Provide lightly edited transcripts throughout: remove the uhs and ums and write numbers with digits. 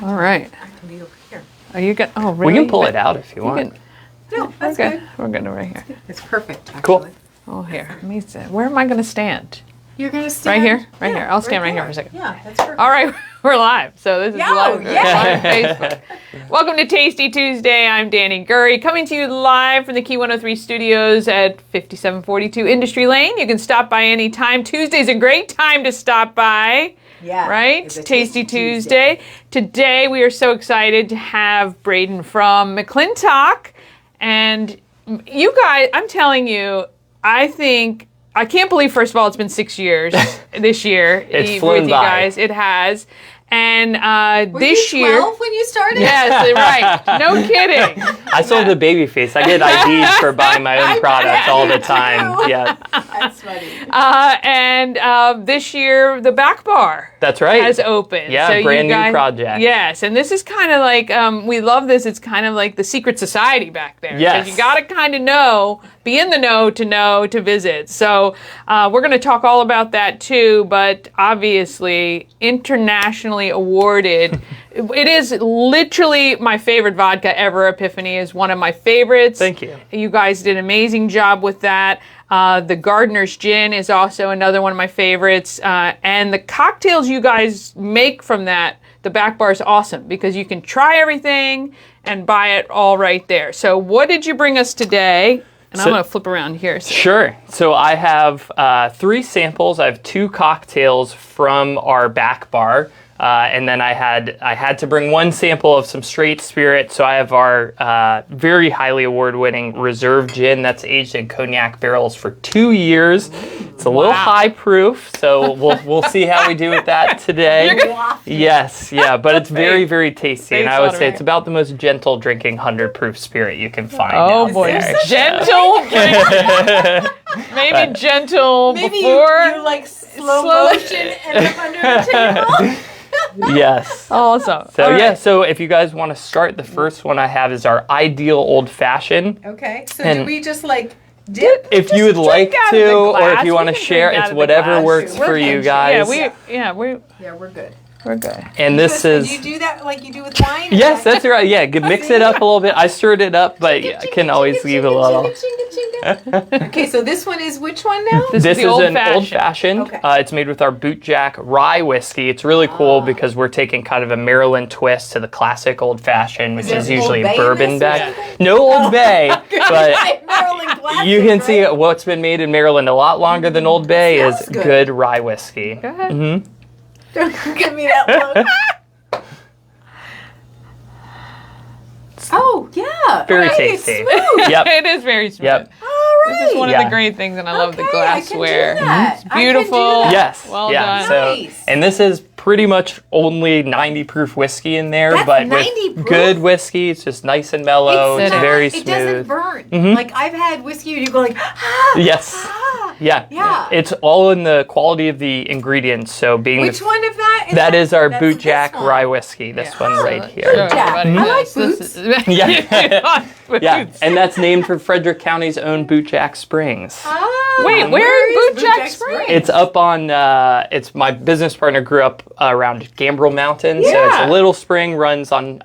All right. I can be over here. Are you good? Oh, really? We can pull it out if you want. No, that's We're good. good. We're good over here. It's perfect, actually. Cool. Oh, here. Let me see. Where am I going to stand? You're going to stand? Right here? Right Yeah, here. I'll stand right here there. for a second. Yeah, that's perfect. All right, we're live. So this is Yo, live, yeah. live on Facebook. Welcome to Tasty Tuesday. I'm Danny Gurry, coming to you live from the Key 103 studios at 5742 Industry Lane. You can stop by anytime. Tuesday's a great time to stop by. Yeah. Right? It's a Tasty Tuesday. Today we are so excited to have Braden from McClintock. And you guys, I'm telling you, I can't believe, first of all, it's been 6 years this year. It's flown with you by. guys. It has. And Were this you year. 12 when you started? Yes, right. No kidding. I sold the baby face. I get IDs for buying my own products all the time. do. Yeah, That's funny. And this year, the back bar that's right. has opened. Yeah, So you brand new guys- project. Yes, and this is kind of like, we love this. It's kind of like the secret society back there. Yes. You got to kind of be in the know to visit. So we're going to talk all about that too, but obviously internationally awarded. It is literally my favorite vodka ever. Epiphany is one of my favorites. Thank you. You guys did an amazing job with that. The Gardener's Gin is also another one of my favorites. And the cocktails you guys make from that, the back bar is awesome because you can try everything and buy it all right there. So what did you bring us today? And I'm going to flip around here. So. Sure. So I have 3 samples. I have 2 cocktails from our back bar. And then I had to bring 1 sample of some straight spirit. So I have our very highly award-winning reserve gin that's aged in cognac barrels for 2 years. It's a little high proof, so we'll see how we do with that today. Yes, yeah, but it's very, very tasty. And I would say it's about the most gentle drinking 100 proof spirit you can find. Oh out boy, there. gentle. Maybe gentle Maybe before. you like slow motion end up under the table. Yes. Awesome. So All right. yeah, so if you guys want to start, the first one I have is our ideal old fashioned. Okay, so And- do we just like dip? If you would Drink like out of to, the or if glass. you We want to can share, drink out it's of the whatever glass. works We're for you good. guys. Yeah, Yeah, we're good. we're good. And this So is do you do that like you do with wine? yes, that's right. Yeah, mix it up a little bit. I stirred it up, but I can always leave a little. Okay, so this one is which one now? This This is is the an old fashioned. Okay. It's made with our Bootjack rye whiskey. It's really cool because we're taking kind of a Maryland twist to the classic old fashioned, which Is is there usually Old Bay in bourbon this or bag. something? No Old Bay, but Maryland classic, you can see right? what's been made in Maryland a lot longer than Old Bay is Smells good. good rye whiskey. Go ahead. Don't give me that look. Oh, yeah. Very right, tasty. Smooth. Yep. It is very smooth. Yep. All right. This is one of Yeah. the great things, and I love the Okay, glassware. I can do that. It's beautiful. I can do that. Yes. Well yeah. done. So, Nice. and this is pretty much only 90 proof whiskey in there, That's but 90 with proof? good whiskey, it's just nice and mellow. It's not- very It doesn't smooth. burn. Like I've had whiskey and you go like, ah, Yes. ah. Yeah. Yeah. It's all in the quality of the ingredients. So being Which the, one of that? that is our That's Bootjack this one. rye whiskey. This one right Show here. everybody I like this. boots. Yeah. Boots. Yeah, and that's named for Frederick County's own Bootjack Springs. Ah, Wait, where is Bootjack Springs? It's up on, it's my business partner grew up around Gambrel Mountain, so it's Yeah. a little spring runs on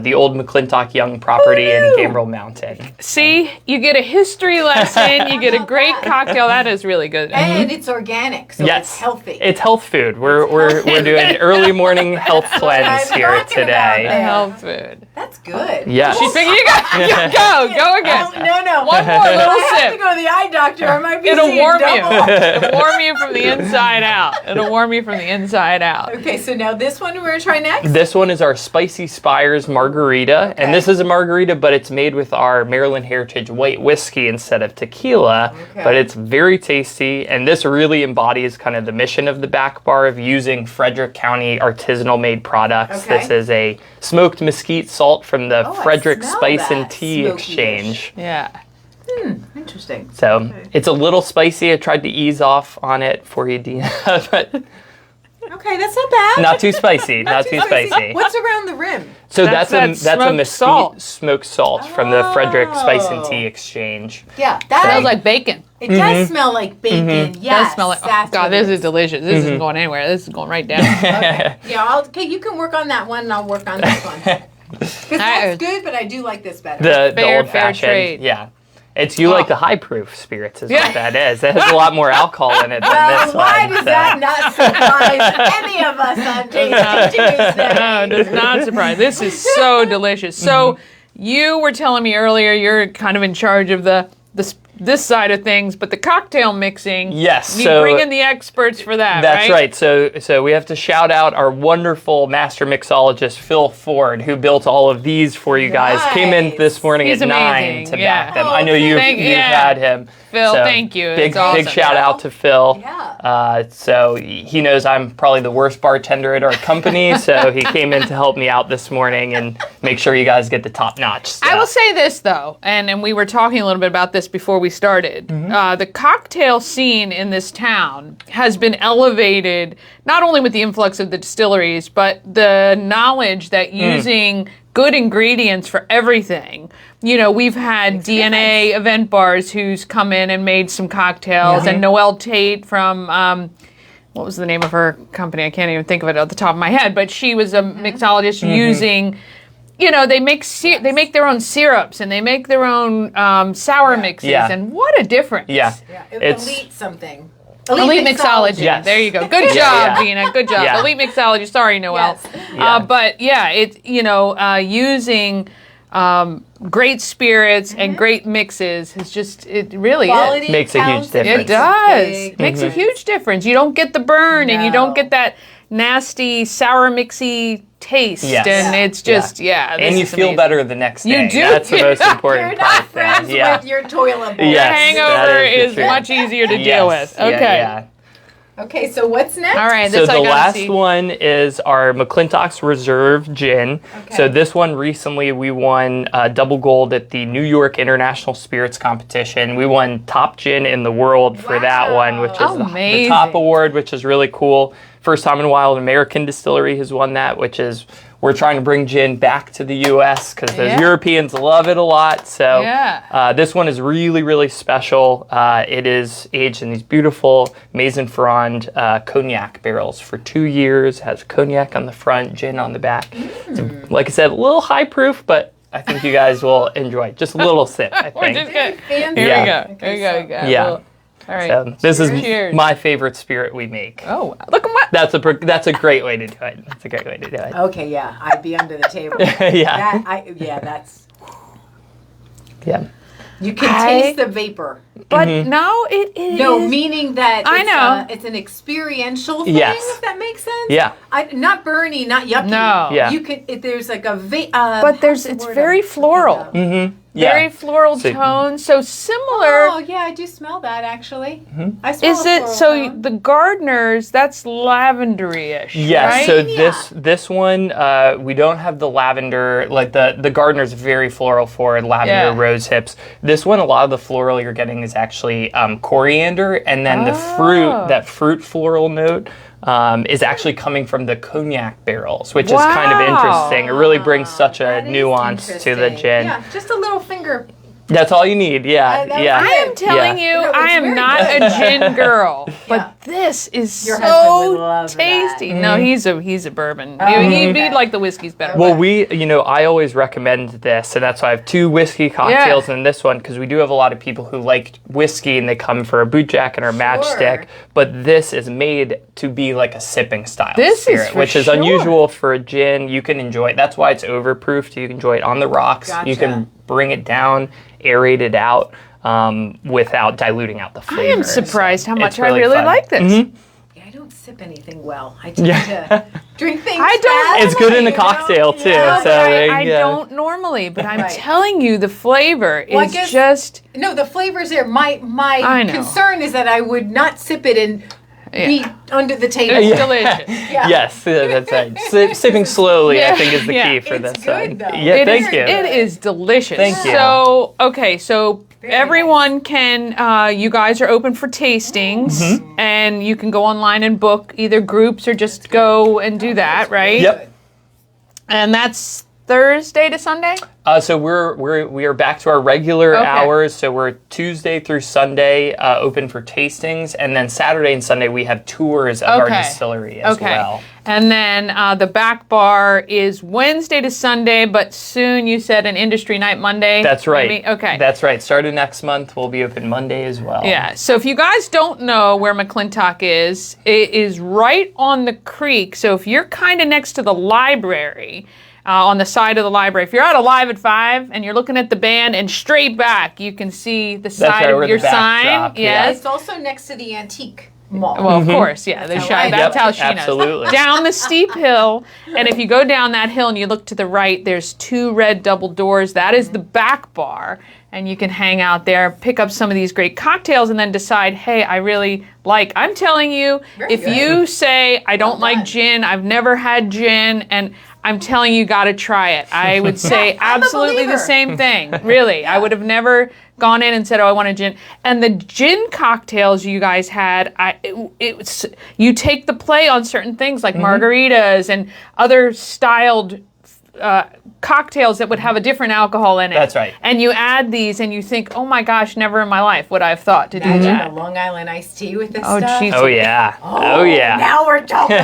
the old McClintock Young property in Gambrel Mountain. See, you get a history lesson, you get a great cocktail. That is really good. And it's organic, so Yes, it's healthy. It's health food. We're doing early morning health cleanse I'm here talking about today. that. Health food. That's good. Yes. She figured go again. Oh, no. One more little I have to sip. go to the eye doctor. I might be It'll seeing warm you. double. It'll warm you from the inside out. It'll warm you from the inside out. Okay, so now this one we're going to try next? This one is our Spicy Spires Margarita, and this is a margarita, but it's made with our Maryland Heritage white whiskey instead of tequila, Okay. but it's very tasty, and this really embodies kind of the mission of the back bar of using Frederick County artisanal made products. Okay. This is a smoked mesquite salt from the Oh, I Frederick smell Spice and that. Tea Smoky-ish. Exchange. Yeah. Interesting. So it's a little spicy. I tried to ease off on it for you, Dina, but Okay, that's not bad. not too spicy. not too spicy. What's around the rim? So That's that's that a smoked mesquite salt. smoked salt from the Frederick Spice and Oh. Tea Exchange. Yeah, that Smells like bacon. It does smell like bacon. It Yes. does smell like, oh, that's God, what this it is delicious. This isn't going anywhere. This is going right down. Okay. Yeah, okay, you can work on that one and I'll work on this one. Because that's good, but I do like this better. The Fair old fashioned. trade. Yeah. It's you like the high proof spirits is what that is. It has a lot more alcohol in it than Well, this why one. does that not surprise any of us on Tasting Tuesday? No, it does not surprise. This is so delicious. So you were telling me earlier you're kind of in charge of this side of things, but the cocktail mixing, Yes, you so- bring in the experts for that, That's right? right. So we have to shout out our wonderful master mixologist, Phil Ford, who built all of these for you guys. Came in Nice. this morning He's at 9 amazing, to yeah. back them. Oh, I know you've yeah. had him. Phil, So thank you. Big, It's awesome. big shout out to Phil. Yeah. So he knows I'm probably the worst bartender at our company, so he came in to help me out this morning and make sure you guys get the top notch stuff. I will say this though, and we were talking a little bit about this before we started. The cocktail scene in this town has been elevated not only with the influx of the distilleries, but the knowledge that using good ingredients for everything. You know, we've had DNA event bars who's come in and made some cocktails, and Noelle Tate from what was the name of her company? I can't even think of it at the top of my head, but she was a mixologist using. You know, they make they make their own syrups and they make their own sour mixes, and what a difference! Yeah. It's- Elite something. Elite mixology. Yes. There you go. Good job, Yeah. Dina. Good job. Yeah. Elite mixology. Sorry, Noelle. Yes. But yeah, it using great spirits and great mixes is just it really Quality is. Makes a huge counts. difference. It does. Big Makes a huge difference. You don't get the burn and you don't No. get that nasty sour mixy taste, Yes. and it's just this and you is feel amazing. better the next day. You do. That's the most You're important not part. friends then. with your toilet bowl. The Yes, hangover that is is the truth. much easier to deal Yes. with. Okay. Yeah. Okay, so what's next? All right. So This I the gotta last see. one is our McClintock's Reserve Gin. Okay. So this one recently we won double gold at the New York International Spirits Competition. We won top gin in the world for that one, which is the Amazing. top award, which is really cool. First time in a while an American distillery has won that, which is we're trying to bring gin back to the U.S. because those Yeah. Europeans love it a lot. So Yeah. this one is really, really special. It is aged in these beautiful Maison Ferrand cognac barrels for 2 years. Has cognac on the front, gin on the back. It's like I said, a little high proof, but I think you guys will enjoy it. Just a little sip, I We're think. just gonna, Fancy. here Yeah. we go. Here we go. Yeah. Well, all right. So this is Cheers. my favorite spirit we make. Oh, look at what. That's a great way to do it. That's a great way to do it. Okay, yeah, I'd be under the table. Yeah. That's. Yeah. You can I- taste the vapor. But no, it is. No, meaning that I know. It's an experiential thing. Yes. If that makes sense. Yeah. Not burny, not yucky. No. Yeah. You could. There's like a But it's very floral. Yeah. Very floral So- tone. So similar. Oh yeah, I do smell that actually. I smell Is a it floral so? tone. The Gardeners, that's lavendery-ish. Yeah, right? so this one we don't have the lavender, like the Gardener's very floral forward, lavender Yeah. rose hips. This one, a lot of the floral you're getting is actually coriander, and then the fruit floral note is actually coming from the cognac barrels, which is kind of Wow. interesting. It really brings such a That is nuance to the interesting. gin. Yeah, just a little finger. That's all you need. Yeah, that was yeah. I am telling Yeah. you, No, it's I am very not good. a gin girl, but Yeah. this is Your husband would so love that. tasty. No, he's a bourbon. okay. He'd like the whiskey's better. Well, I always recommend this, and that's why I have 2 whiskey cocktails in this one, because we do have a lot of people who like whiskey and they come for a boot jack or a matchstick, but this is made to be like a sipping style This is spirit, for which is sure. unusual for a gin. You can enjoy it. That's why it's overproofed. You can enjoy it on the rocks. You Gotcha. can bring it down, aerate it out without diluting out the flavor. I am surprised how So much it's I really fun. like this. Yeah, I don't sip anything well. I tend to drink things. I don't- fast, It's good in a you know? cocktail, too, Yeah. so there you I go. don't normally, but I'm Right. telling you, the flavor Well, I is guess- just. No, the flavor's there. My I know. concern is that I would not sip it and be under the table. It's delicious. Yeah. Yes, that's right. Sipping slowly, I think, is the key for It's this good, one. though. Yeah, It thank is- you. It is delicious. Thank you. So, okay, so Very everyone can, you guys are open for tastings, Mm-hmm. and you can go online and book either groups or just go and do that, right? Yep. And that's Thursday to Sunday? So we are back to our regular hours. So we're Tuesday through Sunday open for tastings, and then Saturday and Sunday we have tours of our distillery as well. And then the back bar is Wednesday to Sunday, but soon you said an industry night Monday. That's right. Maybe? Okay. That's right. Starting next month, we'll be open Monday as well. Yeah. So if you guys don't know where McClintock is, it is right on the creek. So if you're kind of next to the library, on the side of the library, if you're out Alive at 5 and you're looking at the band and straight back, you can see the side of your sign. Yes. It's also next to the antique mall. Well, of course, yeah. That's how she knows. Absolutely. Down the steep hill, and if you go down that hill and you look to the right, there's 2 red double doors. That is the back bar, and you can hang out there, pick up some of these great cocktails, and then decide, hey, I really like. I'm telling you, if you say, I don't like gin, I've never had gin, and I'm telling you, got to try it. I would say absolutely the same thing. Really. I would have never gone in and said, oh, I want a gin. And the gin cocktails you guys had, you take the play on certain things like margaritas and other styled cocktails that would have a different alcohol in it. That's right. And you add these and you think, oh my gosh, never in my life would I have thought to do that. A Long Island iced tea with this stuff. Geez. Oh, yeah. Oh, yeah. Now we're talking.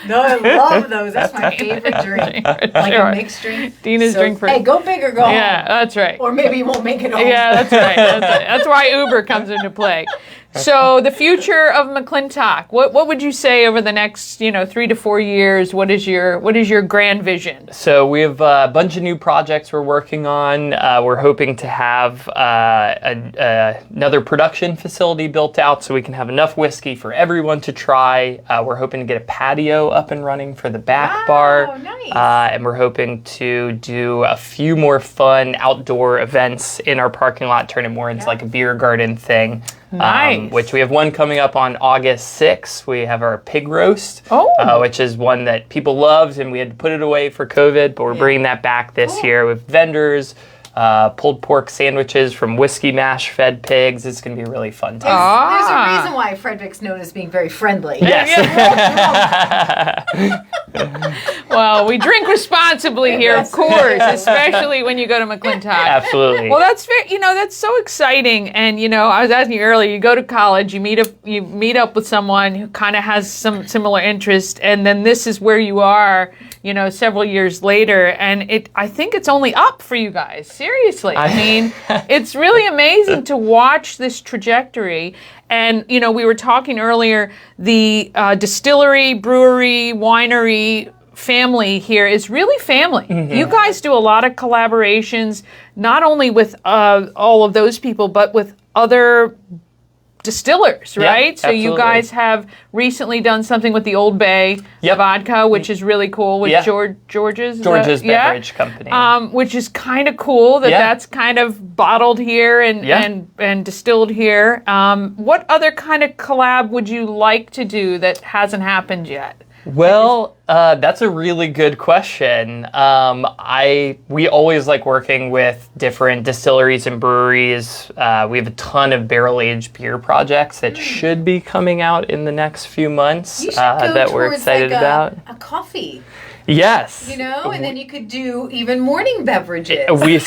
No, I love those. That's my favorite drink. Like a mixed drink. Dina's drink for... Hey, go big or go home. Yeah, that's right. Or maybe you won't make it home. Yeah, that's right. That's why Uber comes into play. So the future of McClintock, what would you say over the next 3 to 4 years? What is your grand vision? So we have a bunch of new projects we're working on. We're hoping to have another production facility built out so we can have enough whiskey for everyone to try. We're hoping to get a patio up and running for the back bar. Nice. And we're hoping to do a few more fun outdoor events in our parking lot, turn it more into like a beer garden thing. Nice. Which we have one coming up on August 6th. We have our pig roast, which is one that people loved, and we had to put it away for COVID, but we're bringing that back this year with vendors, pulled pork sandwiches from whiskey mash fed pigs. It's going to be a really fun time. There's a reason why Frederick's known as being very friendly. Yes. Well, we drink responsibly here, of course, especially when you go to McClintock. Absolutely. Well, that's fair. That's so exciting. And I was asking you earlier. You go to college, you meet up with someone who kind of has some similar interest, and then this is where you are. Several years later, and I think it's only up for you guys. Seriously, I mean, it's really amazing to watch this trajectory. And we were talking earlier, the distillery, brewery, winery family here is really family. Mm-hmm. You guys do a lot of collaborations, not only with all of those people, but with other distillers, right? So you guys have recently done something with the Old Bay Vodka, which is really cool, with George's Beverage Company, which is kind of cool that's kind of bottled here and distilled here. What other kind of collab would you like to do that hasn't happened yet? Well, that's a really good question. We always like working with different distilleries and breweries. We have a ton of barrel-aged beer projects that should be coming out in the next few months that we're excited about. A coffee. Yes. And then you could do even morning beverages. I'm just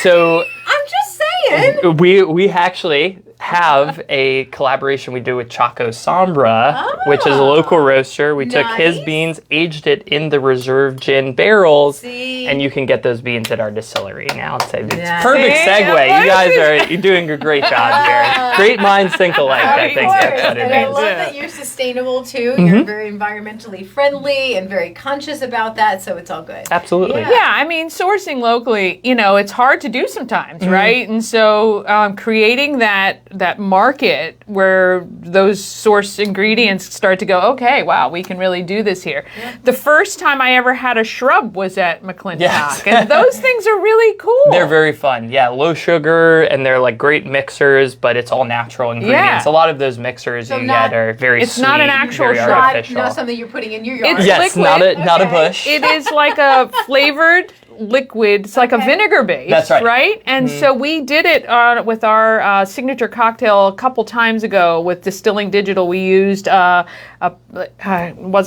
saying. We actually have a collaboration we do with Chaco Sombra, which is a local roaster. We took his beans, aged it in the reserve gin barrels, and you can get those beans at our distillery now. So it's perfect segue. You guys you're doing a great job here. Great minds think alike, I think that's what it I is. love that you're sustainable too. You're very environmentally friendly and very conscious about that, so it's all good. Absolutely. Yeah, I mean, sourcing locally, it's hard to do sometimes, right? And so creating that market where those source ingredients start to go, okay, wow, we can really do this here. Yeah. The first time I ever had a shrub was at McClintock, and those things are really cool. They're very fun. Yeah, low sugar, and they're like great mixers, but it's all natural ingredients. A lot of those mixers you get are very sweet. It's not an actual shrub. Not something you're putting in your yard. It's liquid. not a bush. It is like a flavored liquid. It's like a vinegar base. That's right. Right? And so we did it with our signature cocktail a couple times ago with Distilling Digital. We used, was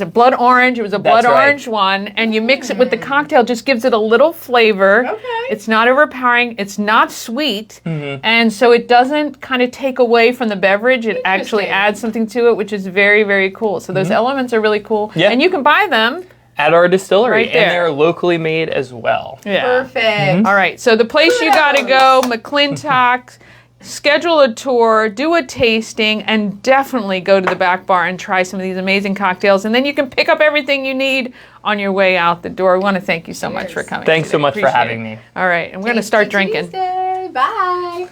it blood orange? It was a blood orange one. And you mix it with the cocktail, just gives it a little flavor. Okay. It's not overpowering. It's not sweet. And so it doesn't kind of take away from the beverage. It actually adds something to it, which is very, very cool. So those elements are really cool. Yeah. And you can buy them at our distillery, right there. And they're locally made as well. Yeah. Perfect. All right, so the place you got to go, McClintock, schedule a tour, do a tasting, and definitely go to the back bar and try some of these amazing cocktails. And then you can pick up everything you need on your way out the door. We want to thank you so much for coming. Thanks today. so much for Appreciate having it. me. All right, and we're going to start drinking. Tuesday. Bye.